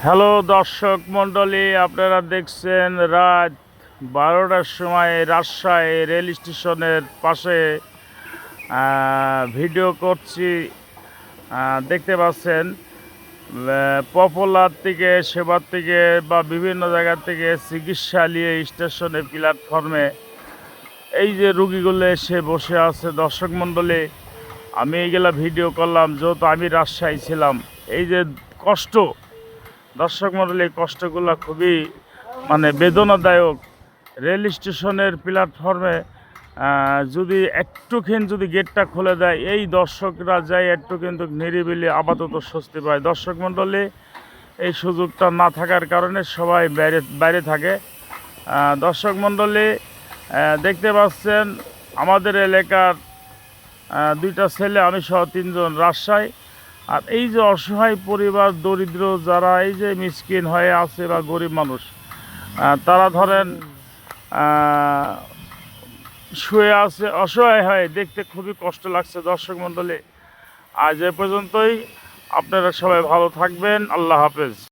Hello দর্শক মণ্ডলী, আপনারা দেখছেন রাত 12টার সময় রাজশাহী রেল স্টেশনের পাশে ভিডিও করছি। দেখতে পাচ্ছেন পপুলার থেকে, সেবার থেকে বা বিভিন্ন জায়গা থেকে চিকিৎসা নিয়ে স্টেশনে প্ল্যাটফর্মে এই যে রুগীগুলো এসে বসে আছে। দর্শক মণ্ডলী, আমি এইগুলা ভিডিও করলাম যেহেতু আমি রাজশাহী ছিলাম। এই যে কষ্ট, দর্শক মণ্ডলী, কষ্টগুলো খুবই বেদনাদায়ক। রেল স্টেশনের প্ল্যাটফর্মে যদি একটুখানি যদি গেটটা খুলে দেয়, এই দর্শকরা যায় একটু কিন্তু নিরিবিলি আপাতত স্বস্তি পায়। দর্শক মণ্ডলী, এই সুযোগটা না থাকার কারণে সবাই বাইরে বাইরে থাকে। দর্শক মণ্ডলী, দেখতে পাচ্ছেন আমাদের এলাকার দুইটা ছেলে, আমি সহ 3 জন রাজশাহী। আর এই যে অসহায় পরিবার, দরিদ্র যারা এই যে মিসকিন হয়ে আছে বা গরিব মানুষ, তারা ধরেন শুয়ে আছে অসহায় হয়ে, দেখতে খুবই কষ্ট লাগছে। দর্শক মণ্ডলী, আজ এ পর্যন্তই। আপনারা সবাই ভালো থাকবেন। আল্লাহ হাফেজ।